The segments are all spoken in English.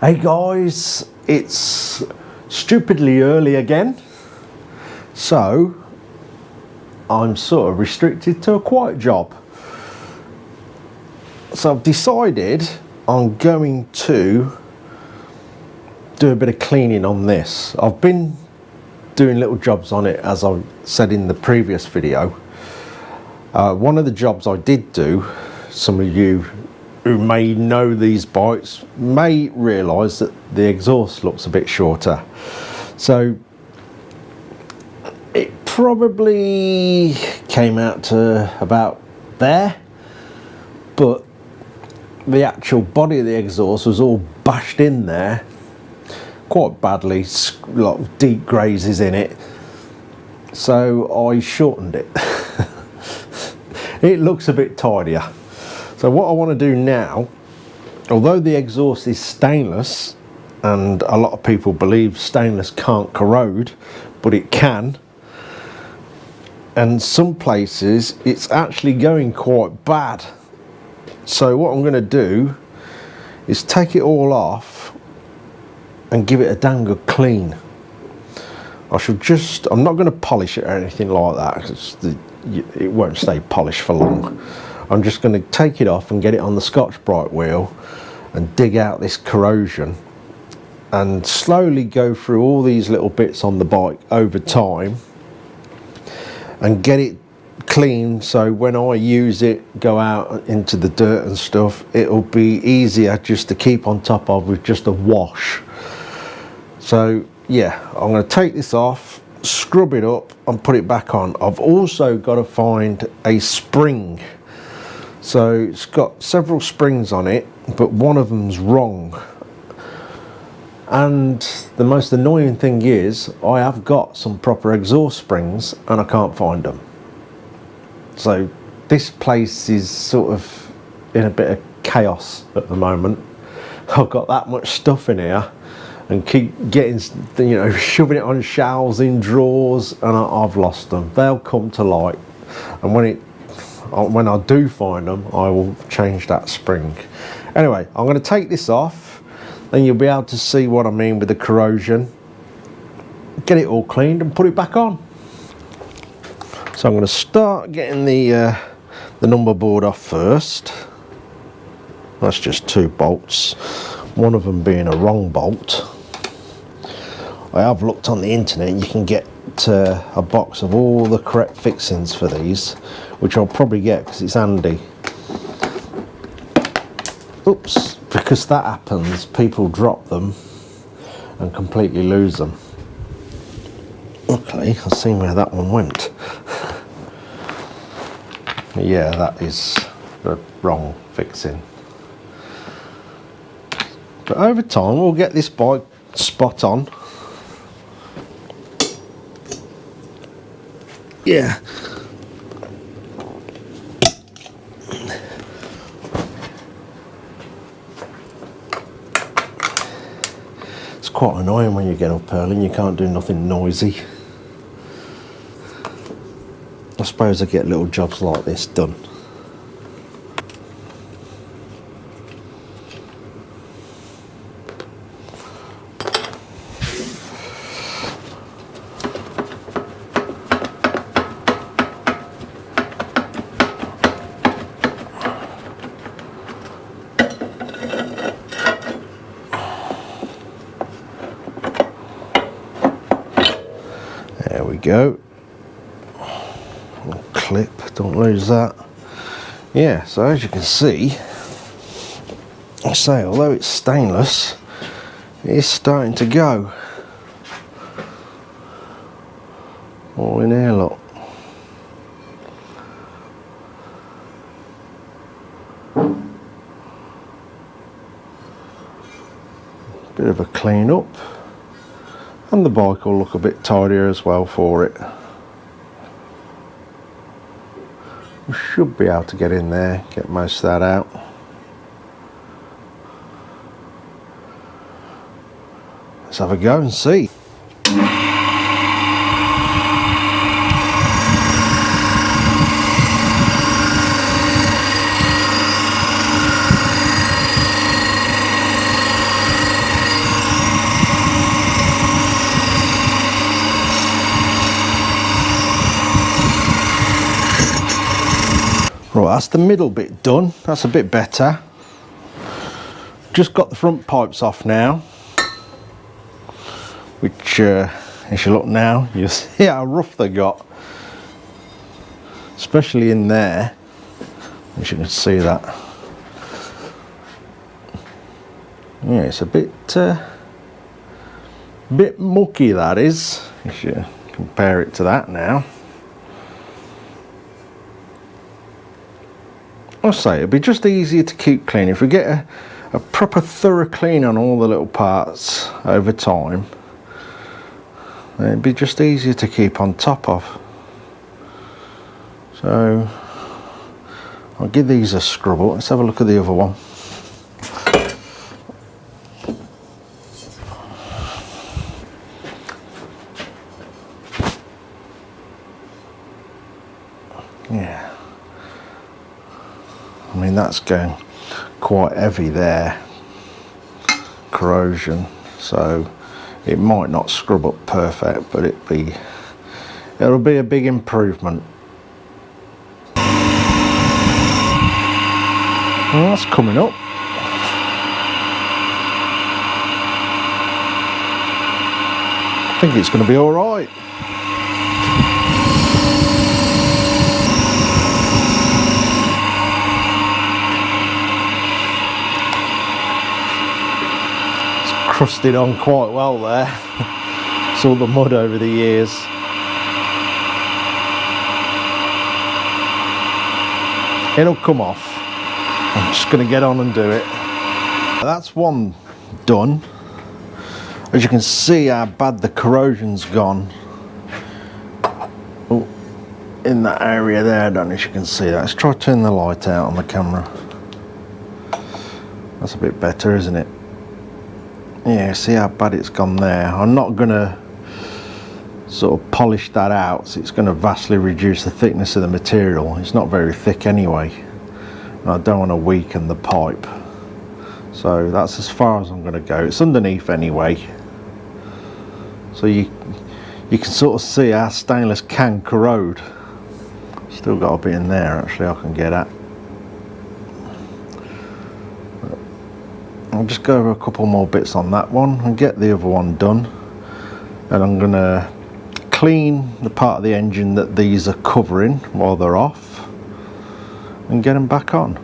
Hey guys, it's stupidly early again, so I'm sort of restricted to a quiet job. So I've decided I'm going to do a bit of cleaning on this. I've been doing little jobs on it, as I said in the previous video. One of the jobs I did do, some of you who may know these bikes may realise that the exhaust looks a bit shorter. So it probably came out to about there, but the actual body of the exhaust was all bashed in there quite badly, a lot of deep grazes in it, so I shortened it. It looks a bit tidier. So what I want to do now, although the exhaust is stainless, and a lot of people believe stainless can't corrode, but it can, and some places it's actually going quite bad. So what I'm going to do is take it all off and give it a damn good clean. I'm not going to polish it or anything like that, because it won't stay polished for long. I'm just going to take it off and get it on the Scotch-Brite wheel and dig out this corrosion and slowly go through all these little bits on the bike over time and get it clean, so when I use it, go out into the dirt and stuff, it'll be easier just to keep on top of with just a wash. So yeah, I'm going to take this off, scrub it up and put it back on. I've also got to find a spring. So it's got several springs on it, but one of them's wrong. And the most annoying thing is, I have got some proper exhaust springs and I can't find them. So this place is sort of in a bit of chaos at the moment. I've got that much stuff in here and keep getting, shoving it on shelves, in drawers, and I've lost them. They'll come to light, and when I do find them, I will change that spring. Anyway, I'm going to take this off, then you'll be able to see what I mean with the corrosion. Get it all cleaned and put it back on. So I'm going to start getting the number board off first. That's just 2 bolts, one of them being a wrong bolt. I have looked on the internet, you can get a box of all the correct fixings for these, which I'll probably get because it's handy. Oops, because that happens, people drop them and completely lose them. Okay, I've seen where that one went. Yeah, that is the wrong fixing. But over time we'll get this bike spot on. Yeah. It's quite annoying when you get up early and you can't do nothing noisy. I suppose I get little jobs like this done. There we go. Clip, don't lose that. Yeah, so as you can see, I say, although it's stainless, it is starting to go. All in here, look. Bit of a clean up, and the bike will look a bit tidier as well for it. We should be able to get in there, get most of that out. Let's have a go and see. Right, that's the middle bit done. That's a bit better. Just got the front pipes off now, which as you look now, you see how rough they got, especially in there, as you can see that. Yeah, it's a bit mucky, that is, if you compare it to that now. I'll say it'd be just easier to keep clean if we get a proper thorough clean on all the little parts over time. Then it'd be just easier to keep on top of. So I'll give these a scrub up. Let's have a look at the other one. Yeah, I mean that's going quite heavy there, corrosion, so it might not scrub up perfect, but it'll be a big improvement. Well, that's coming up. I think it's going to be all right. Crusted on quite well there. It's all the mud over the years. It'll come off. I'm just going to get on and do it. That's one done. As you can see how bad the corrosion's gone. Oh, in that area there, I don't know if you can see that. Let's try to turn the light out on the camera. That's a bit better, isn't it? Yeah, see how bad it's gone there. I'm not going to sort of polish that out, so it's going to vastly reduce the thickness of the material. It's not very thick anyway, and I don't want to weaken the pipe. So that's as far as I'm going to go. It's underneath anyway, so you can sort of see how stainless can corrode. Still got a bit in there actually I can get at. I'll just go over a couple more bits on that one and get the other one done, and I'm going to clean the part of the engine that these are covering while they're off and get them back on.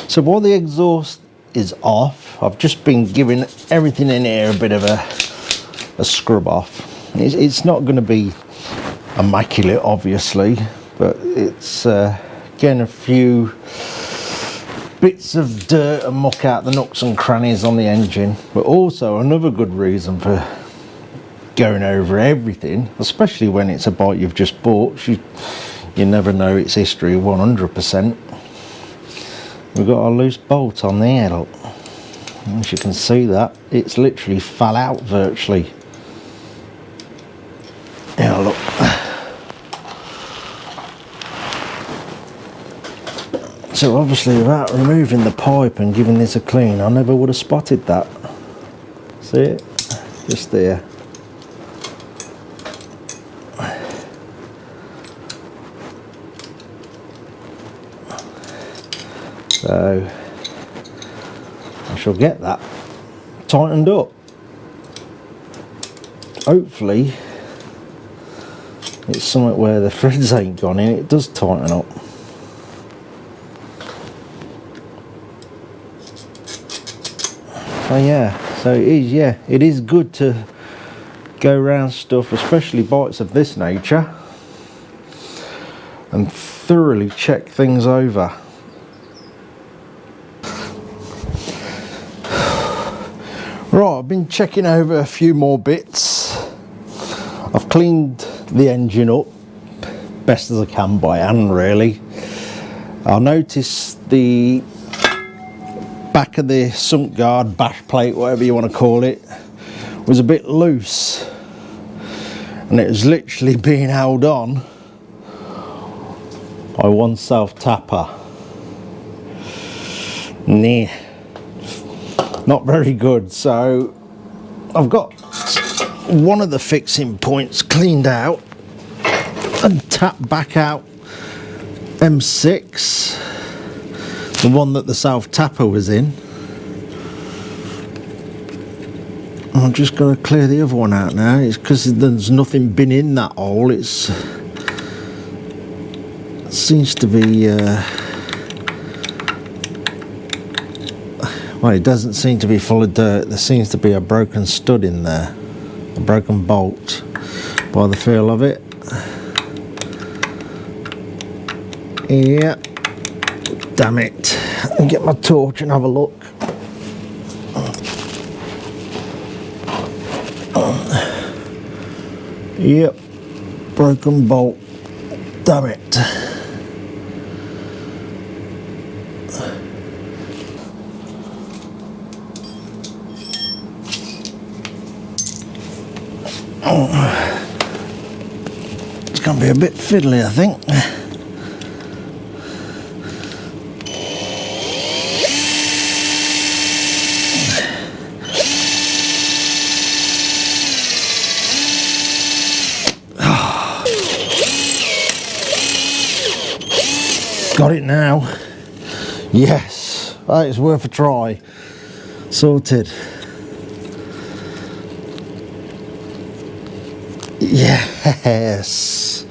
So while the exhaust is off, I've just been giving everything in here a bit of a scrub off. It's not going to be immaculate obviously, but it's getting a few bits of dirt and muck out the nooks and crannies on the engine. But also another good reason for going over everything, especially when it's a bike you've just bought, you never know its history 100%. We've got a loose bolt on the air, look. As you can see that, it's literally fell out virtually. Yeah, look. So obviously without removing the pipe and giving this a clean, I never would have spotted that. See it? Just there. So I shall get that tightened up. Hopefully it's somewhere where the threads ain't gone in, it does tighten up. Oh yeah, so it is, yeah, it is good to go around stuff, especially bikes of this nature, and thoroughly check things over. Right, I've been checking over a few more bits. I've cleaned the engine up best as I can by hand really. I noticed the back of the sump guard, bash plate, whatever you want to call it, was a bit loose, and it was literally being held on by one self tapper. Nah, not very good. So I've got one of the fixing points cleaned out and tapped back out M6, the one that the South Tapper was in. I'm just going to clear the other one out now. It's because there's nothing been in that hole. It seems to be well, it doesn't seem to be full of dirt. There seems to be a broken stud in there, a broken bolt by the feel of it. Yeah, damn it. Let me get my torch and have a look. Yep, broken bolt. Damn it. It's going to be a bit fiddly, I think. Got it now. Yes, that is worth a try. Sorted. Yes.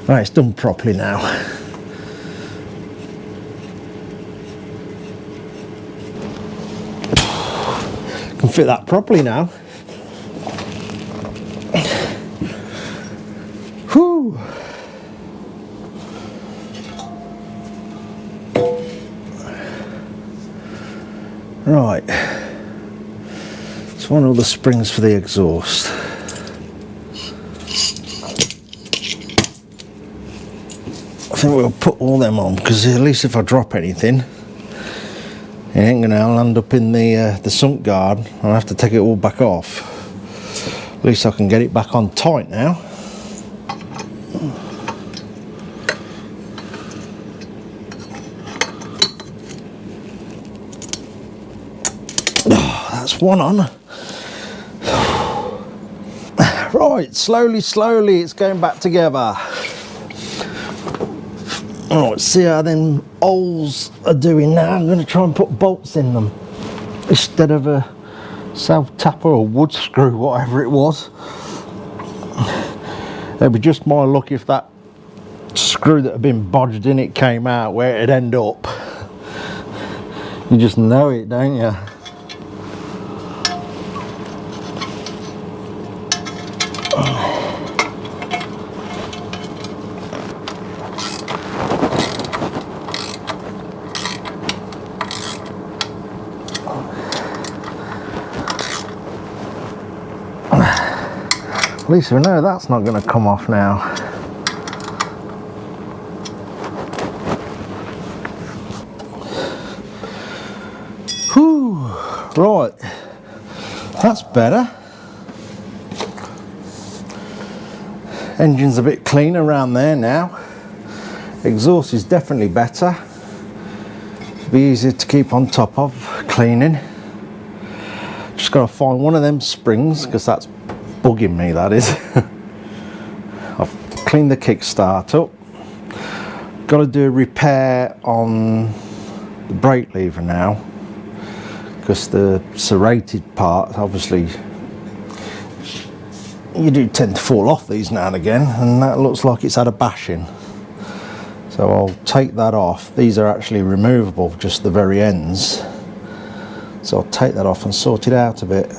Right, it's done properly now. Can fit that properly now. Whew. Right, it's one of the springs for the exhaust. I think we'll put all them on, because at least if I drop anything, it ain't gonna land up in the sunk guard. I'll have to take it all back off. At least I can get it back on tight now. That's one on. Right, slowly it's going back together. Oh, let's see how them holes are doing now. I'm going to try and put bolts in them instead of a South Tapper or wood screw, whatever it was. It'd be just my luck if that screw that had been bodged in it came out, where it'd end up. You just know it, don't you? At least we know that's not going to come off now. Whew, right, that's better. Engine's a bit clean around there now. Exhaust is definitely better. It'll be easier to keep on top of cleaning. Just got to find one of them springs, because that's bugging me, that is. I've cleaned the kickstart up. Got to do a repair on the brake lever now, because the serrated part, obviously, you do tend to fall off these now and again, and that looks like it's had a bashing. So I'll take that off. These are actually removable, just the very ends. So I'll take that off and sort it out a bit.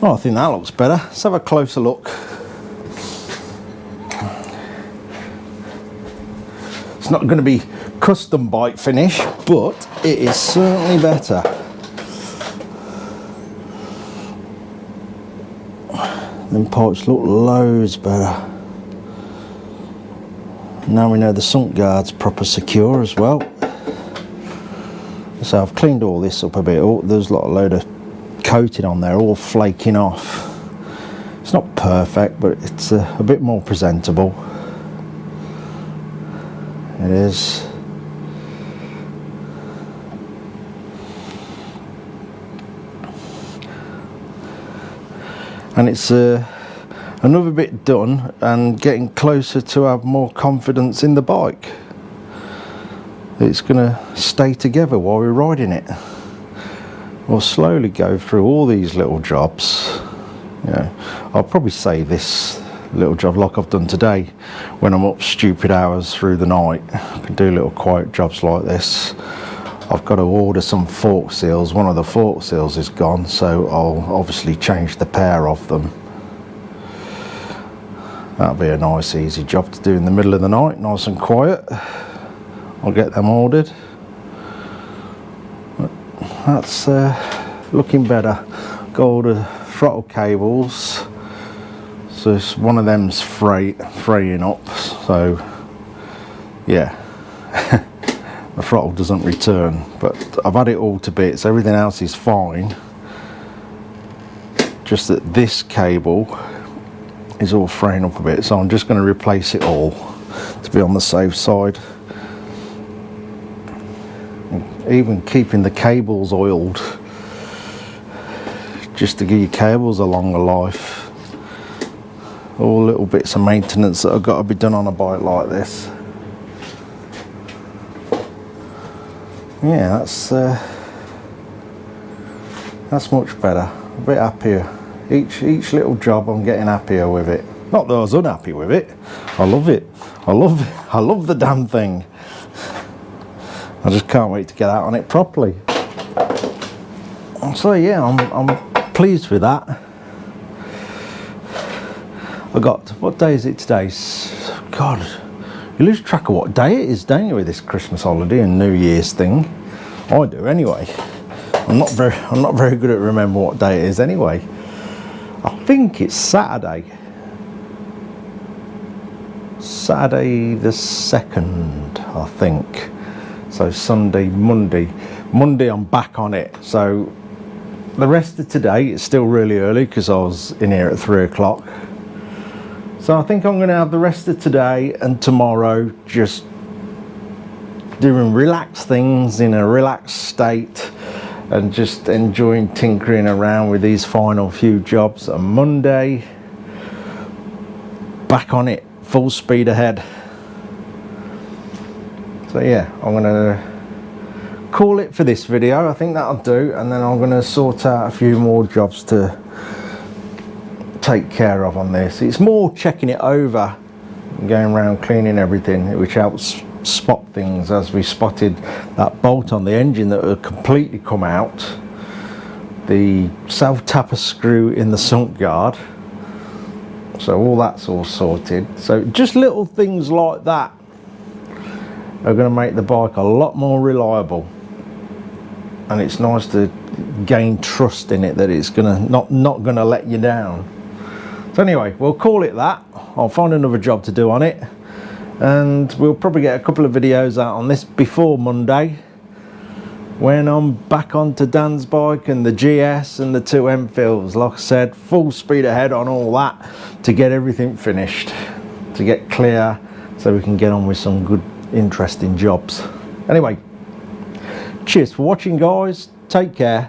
Well, I think that looks better. Let's have a closer look. It's not going to be custom bike finish, but it is certainly better. Them parts look loads better. Now we know the sunk guard's proper secure as well. So I've cleaned all this up a bit. Oh, there's a load of coating on there, all flaking off. It's not perfect, but it's a bit more presentable. It is. and it's another bit done and getting closer to have more confidence in the bike. It's gonna stay together while we're riding it. We'll slowly go through all these little jobs. I'll probably save this little job like I've done today when I'm up stupid hours through the night. I can do little quiet jobs like this. I've got to order some fork seals. One of the fork seals is gone, so I'll obviously change the pair of them. That'll be a nice easy job to do in the middle of the night, nice and quiet. I'll get them ordered. That's looking better. Got all the throttle cables. So it's one of them's fraying up, so yeah. The throttle doesn't return, but I've had it all to bits. Everything else is fine, just that this cable is all fraying up a bit, so I'm just going to replace it all to be on the safe side. Even keeping the cables oiled, just to give your cables a longer life. All little bits of maintenance that have got to be done on a bike like this. Yeah, that's much better. A bit happier. Each little job I'm getting happier with it. Not that I was unhappy with it. I love it. I love the damn thing. I just can't wait to get out on it properly. So yeah, I'm pleased with that. I got, what day is it today? God, you lose track of what day it is, don't you, with this Christmas holiday and New Year's thing? I do anyway. I'm not very good at remembering what day it is anyway. I think it's Saturday. Saturday the 2nd, I think. So Sunday, Monday I'm back on it. So the rest of today, it's still really early because I was in here at 3 o'clock. So I think I'm going to have the rest of today and tomorrow just doing relaxed things in a relaxed state and just enjoying tinkering around with these final few jobs. And Monday, back on it, full speed ahead. So yeah, I'm going to call it for this video. I think that'll do, and then I'm going to sort out a few more jobs to take care of on this. It's more checking it over and going around cleaning everything, which helps spot things, as we spotted that bolt on the engine that had completely come out, the self-tapper screw in the sunk guard, so all that's all sorted. So just little things like that are going to make the bike a lot more reliable, and it's nice to gain trust in it that it's gonna not gonna let you down. So anyway, we'll call it that. I'll find another job to do on it, and we'll probably get a couple of videos out on this before Monday, when I'm back onto Dan's bike and the GS and the 2 Enfields. Like I said, full speed ahead on all that to get everything finished, to get clear, so we can get on with some good, interesting jobs. Anyway, cheers for watching, guys. Take care.